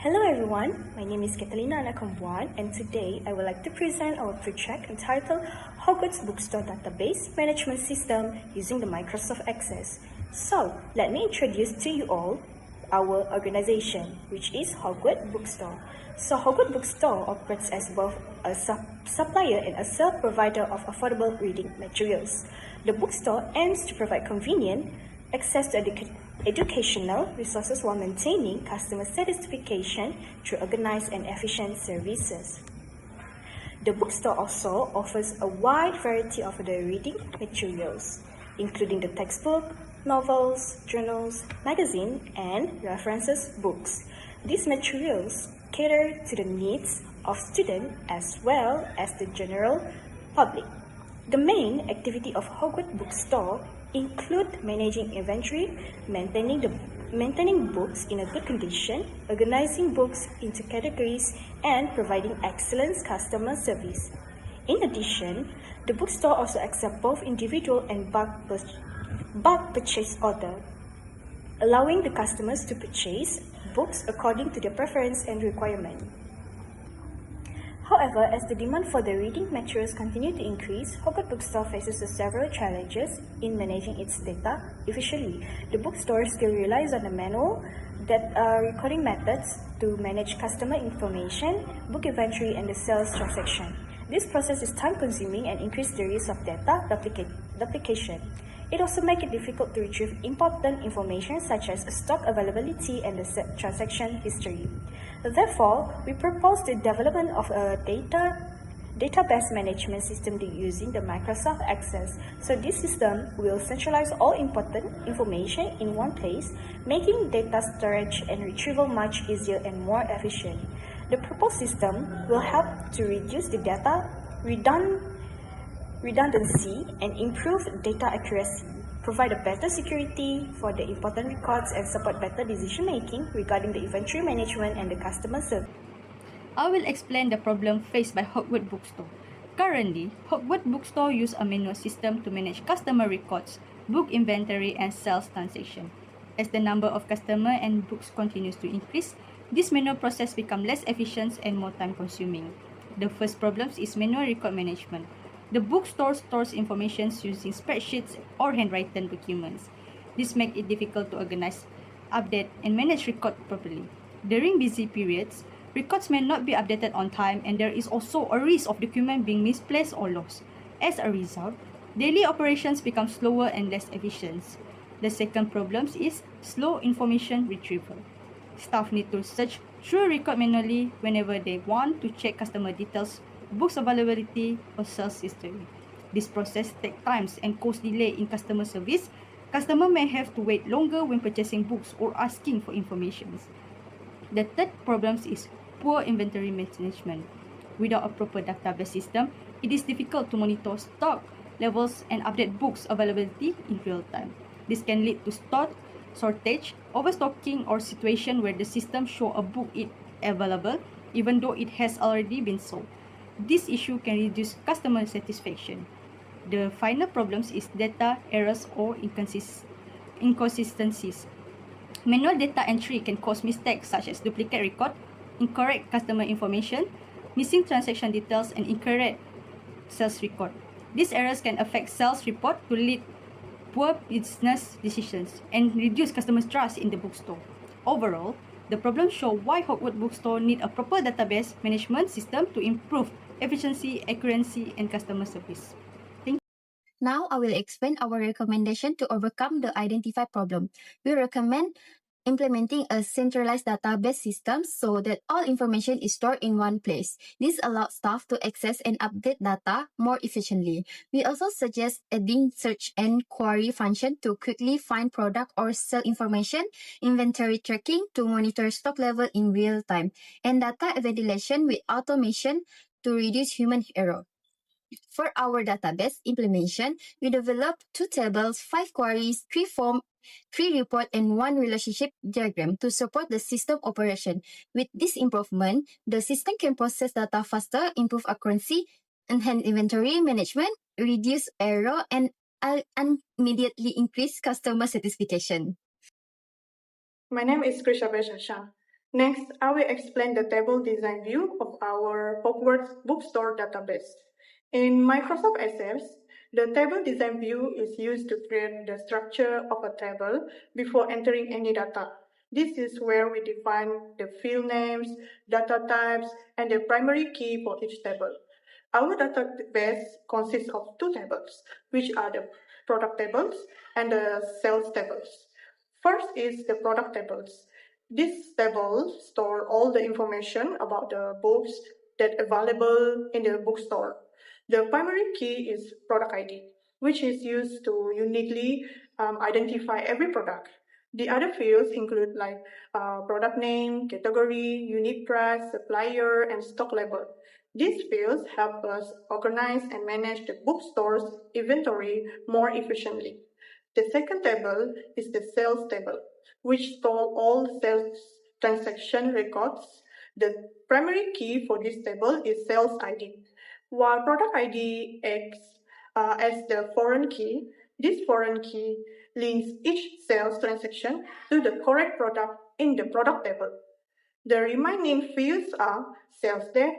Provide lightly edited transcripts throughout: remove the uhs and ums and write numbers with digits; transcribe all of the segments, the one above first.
Hello everyone, my name is Catalina Anakambuan and today I would like to present our project entitled Hogwarts Bookstore Database Management System using the Microsoft Access. So, let me introduce to you all our organization, which is Hogwarts Bookstore. So, Hogwarts Bookstore operates as both a supplier and a sole-provider of affordable reading materials. The bookstore aims to provide convenient access to educational resources while maintaining customer satisfaction through organized and efficient services. The bookstore also offers a wide variety of the reading materials, including the textbook, novels, journals, magazines, and references books. These materials cater to the needs of students as well as the general public. The main activity of Hogwarts Bookstore include managing inventory, maintaining books in a good condition, organizing books into categories, and providing excellent customer service. In addition, the bookstore also accepts both individual and bulk purchase order, allowing the customers to purchase books according to their preference and requirement. However, as the demand for the reading materials continue to increase, Hogwarts Bookstore faces several challenges in managing its data efficiently. The bookstore still relies on the manual recording methods to manage customer information, book inventory, and the sales transaction. This process is time-consuming and increases the risk of data duplication. It also makes it difficult to retrieve important information such as stock availability and the transaction history. Therefore, we propose the development of a database management system using the Microsoft Access. So this system will centralize all important information in one place, making data storage and retrieval much easier and more efficient. The proposed system will help to reduce the data redundancy and improve data accuracy, provide a better security for the important records, and support better decision-making regarding the inventory management and the customer service. I will explain the problem faced by Hogwarts Bookstore. Currently, Hogwarts Bookstore uses a manual system to manage customer records, book inventory, and sales transaction. As the number of customers and books continues to increase, this manual process becomes less efficient and more time-consuming. The first problem is manual record management. The bookstore stores information using spreadsheets or handwritten documents. This makes it difficult to organize, update, and manage records properly. During busy periods, records may not be updated on time, and there is also a risk of documents being misplaced or lost. As a result, daily operations become slower and less efficient. The second problem is slow information retrieval. Staff need to search through record manually whenever they want to check customer details, books availability, or sales history. This process takes time and causes delay in customer service. Customer may have to wait longer when purchasing books or asking for information. The third problem is poor inventory management. Without a proper database system, it is difficult to monitor stock levels and update books availability in real time. This can lead to stock shortage, overstocking, or situation where the system shows a book is available even though it has already been sold. This issue can reduce customer satisfaction. The final problem is data errors or inconsistencies. Manual data entry can cause mistakes such as duplicate record, incorrect customer information, missing transaction details, and incorrect sales record. These errors can affect sales report to lead poor business decisions and reduce customers' trust in the bookstore. Overall, the problem shows why Hogwarts Bookstore need a proper database management system to improve efficiency, accuracy, and customer service. Thank you. Now I will explain our recommendation to overcome the identified problem. We recommend implementing a centralized database system so that all information is stored in one place. This allows staff to access and update data more efficiently. We also suggest adding search and query function to quickly find product or sell information, inventory tracking to monitor stock level in real time, and data evaluation with automation to reduce human error. For our database implementation, we developed 2 tables, 5 queries, 3 forms, 3 reports, and 1 relationship diagram to support the system operation. With this improvement, the system can process data faster, improve accuracy, enhance inventory management, reduce error, and immediately increase customer satisfaction. My name is Krisha Shasha. Next, I will explain the table design view of our Hogwarts Bookstore database. In Microsoft Access, the table design view is used to create the structure of a table before entering any data. This is where we define the field names, data types, and the primary key for each table. Our database consists of two tables, which are the product tables and the sales tables. First is the product tables. This table store all the information about the books that are available in the bookstore. The primary key is product ID, which is used to uniquely identify every product. The other fields include like product name, category, unit price, supplier, and stock level. These fields help us organize and manage the bookstore's inventory more efficiently. The second table is the sales table, which stores all sales transaction records. The primary key for this table is sales ID. While product ID acts as the foreign key, this foreign key links each sales transaction to the correct product in the product table. The remaining fields are sales date,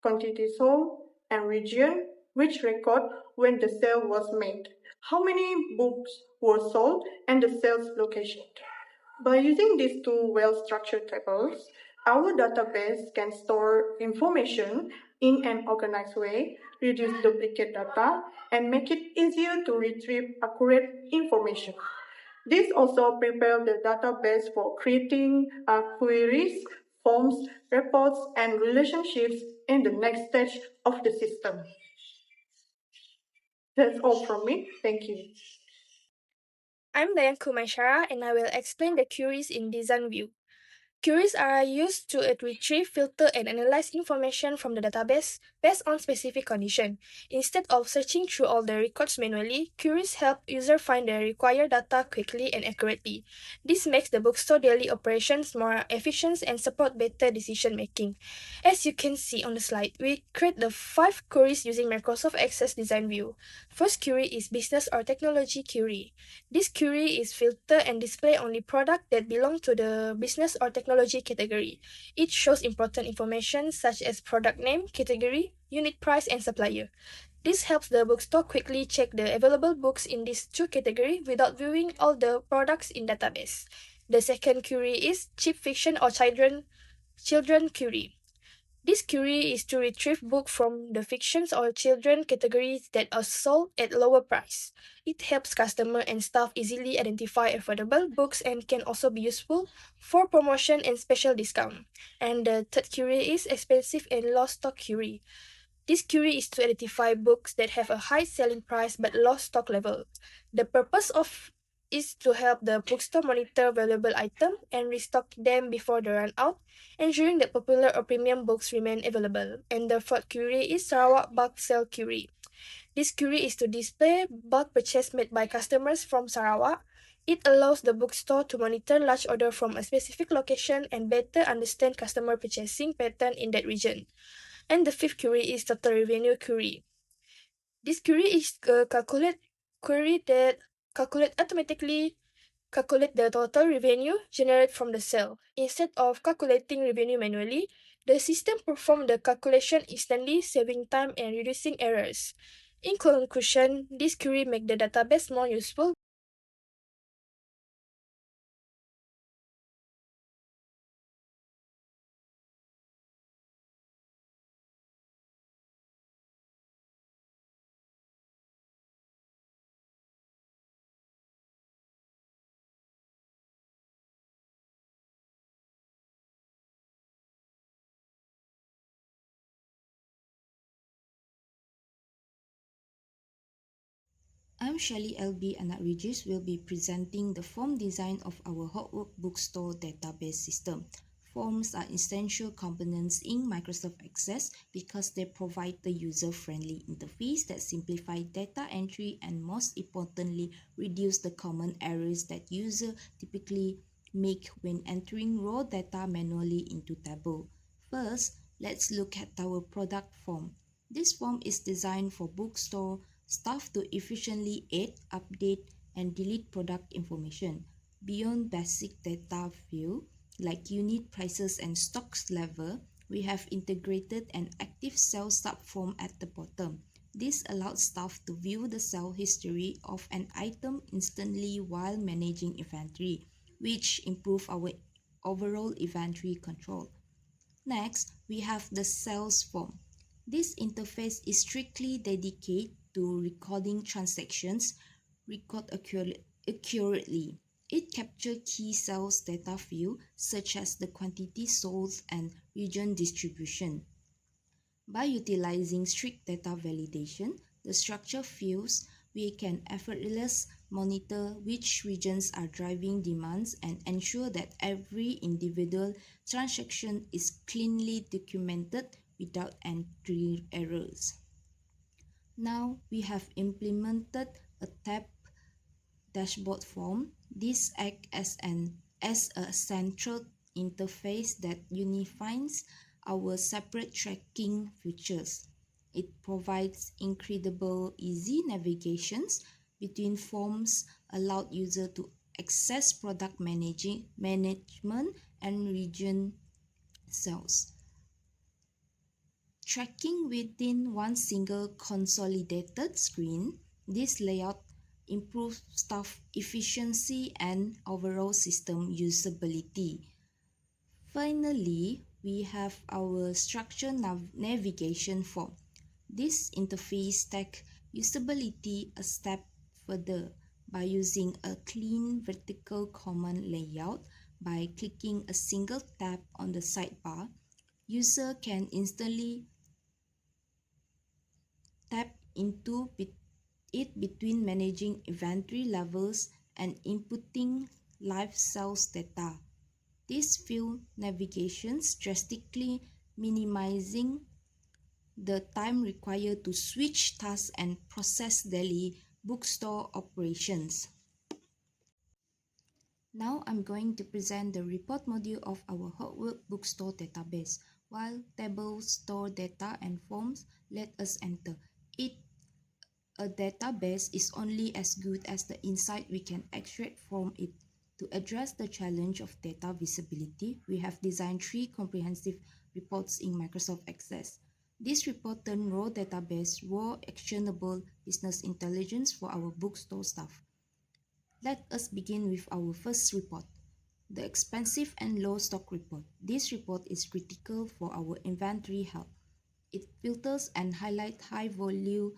quantity sold, and region, which record when the sale was made, how many books were sold, and the sales location. By using these two well-structured tables, our database can store information in an organized way, reduce duplicate data, and make it easier to retrieve accurate information. This also prepares the database for creating queries, forms, reports, and relationships in the next stage of the system. That's all from me. Thank you. I'm Dayan Kumaishara and I will explain the queries in design view. Queries are used to retrieve, filter, and analyze information from the database based on specific condition. Instead of searching through all the records manually, queries help users find the required data quickly and accurately. This makes the bookstore daily operations more efficient and support better decision making. As you can see on the slide, we create the 5 queries using Microsoft Access Design View. First query is Business or Technology query. This query is filter and display only product that belong to the business or technology category. It shows important information such as product name, category, unit price, and supplier. This helps the bookstore quickly check the available books in these two categories without viewing all the products in database. The second query is cheap fiction or children query. This query is to retrieve books from the fictions or children categories that are sold at lower price. It helps customer and staff easily identify affordable books and can also be useful for promotion and special discount. And the third query is expensive and low stock query. This query is to identify books that have a high selling price but low stock level. The purpose of is to help the bookstore monitor valuable items and restock them before they run out, ensuring that popular or premium books remain available. And the fourth query is Sarawak bulk sale query. This query is to display bulk purchase made by customers from Sarawak. It allows the bookstore to monitor large order from a specific location and better understand customer purchasing pattern in that region. And the fifth query is total revenue query. This query is a query that automatically calculate the total revenue generated from the sale. Instead of calculating revenue manually, the system performs the calculation instantly, saving time and reducing errors. In conclusion, this query makes the database more useful. I'm Shelly LB Anak Regis will be presenting the form design of our Hogwarts Bookstore database system. Forms are essential components in Microsoft Access because they provide the user-friendly interface that simplify data entry and most importantly reduce the common errors that users typically make when entering raw data manually into table. First, let's look at our product form. This form is designed for bookstore staff to efficiently add, update, and delete product information. Beyond basic data field, like unit prices and stocks level, we have integrated an active sales subform at the bottom. This allows staff to view the sale history of an item instantly while managing inventory, which improve our overall inventory control. Next, we have the sales form. This interface is strictly dedicated to recording transactions accurately. It captures key sales data fields such as the quantity sold and region distribution. By utilizing strict data validation, the structure fields, we can effortlessly monitor which regions are driving demands and ensure that every individual transaction is cleanly documented without entry errors. Now we have implemented a tab dashboard form. This acts as a central interface that unifies our separate tracking features. It provides incredible easy navigations between forms, allowed user to access product management and region cells. Tracking within one single consolidated screen, this layout improves staff efficiency and overall system usability. Finally, we have our structure navigation form. This interface takes usability a step further by using a clean vertical command layout. By clicking a single tab on the sidebar, user can instantly tap into it between managing inventory levels and inputting live sales data. This field navigations drastically minimizing the time required to switch tasks and process daily bookstore operations. Now I'm going to present the report module of our Hogwarts Bookstore database. While tables store data and forms, let us enter it. A database is only as good as the insight we can extract from it. To address the challenge of data visibility, we have designed 3 comprehensive reports in Microsoft Access. This report turns raw database raw actionable business intelligence for our bookstore staff. Let us begin with our first report, the expensive and low stock report. This report is critical for our inventory health. It filters and highlights high volume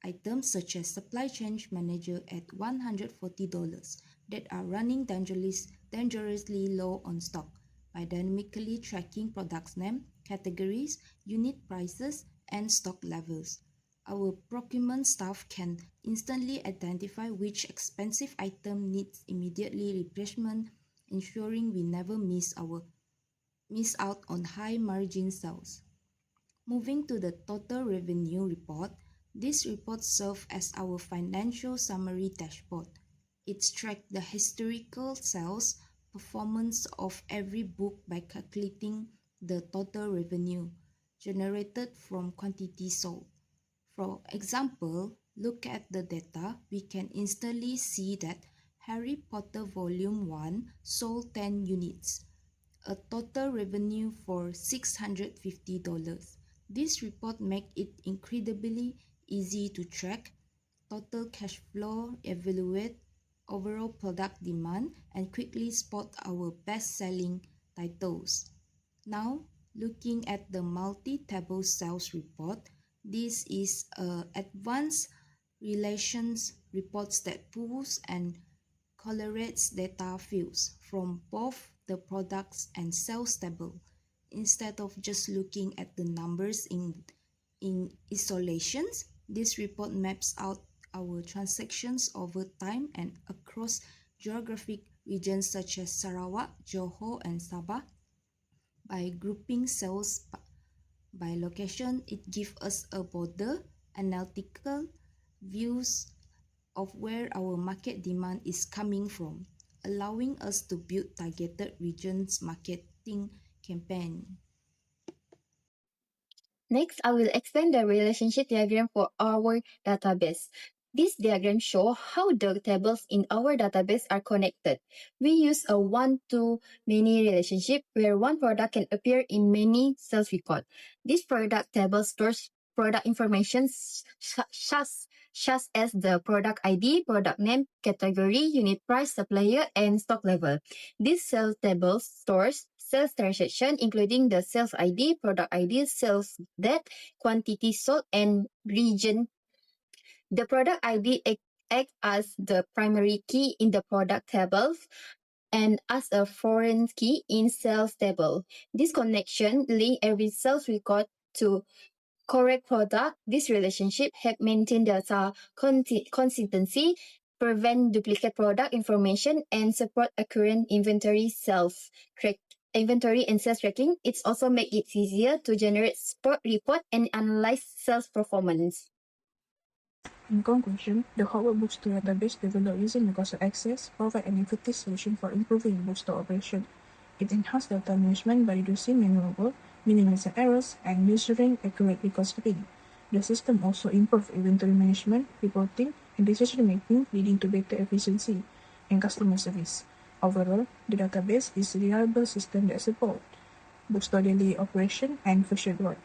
items such as supply chain manager at $140 that are running dangerously low on stock by dynamically tracking products name, categories, unit prices, and stock levels. Our procurement staff can instantly identify which expensive item needs immediately replacement, ensuring we never miss out on high margin sales. Moving to the total revenue report, this report serves as our financial summary dashboard. It tracks the historical sales performance of every book by calculating the total revenue generated from quantity sold. For example, look at the data, we can instantly see that Harry Potter Volume 1 sold 10 units, a total revenue for $650. This report makes it incredibly easy to track total cash flow, evaluate overall product demand, and quickly spot our best-selling titles. Now, looking at the multi-table sales report, this is advanced relations reports that pulls and correlates data fields from both the products and sales table instead of just looking at the numbers in isolations. This report maps out our transactions over time and across geographic regions such as Sarawak, Johor, and Sabah. By grouping sales by location, it gives us a broader analytical views of where our market demand is coming from, allowing us to build targeted regions marketing campaign. Next, I will explain the relationship diagram for our database. This diagram shows how the tables in our database are connected. We use a one-to-many relationship where one product can appear in many sales records. This product table stores product information such as the product ID, product name, category, unit price, supplier, and stock level. This sales table stores sales transaction including the sales ID, product ID, sales date, quantity sold, and region. The product ID acts as the primary key in the product tables and as a foreign key in sales table. This connection link every sales record to correct product. This relationship help maintain data consistency, prevent duplicate product information, and support accurate inventory and sales tracking. It's also make it easier to generate spot report and analyze sales performance. In conclusion, the Hogwarts Bookstore database developed using Microsoft Access provides an effective solution for improving bookstore operation. It enhances data management by reducing manual work, minimizing errors, and ensuring accurate record keeping. The system also improves inventory management, reporting, and decision-making, leading to better efficiency and customer service. Overall, the database is a reliable system that supports bookstore daily operation and future growth.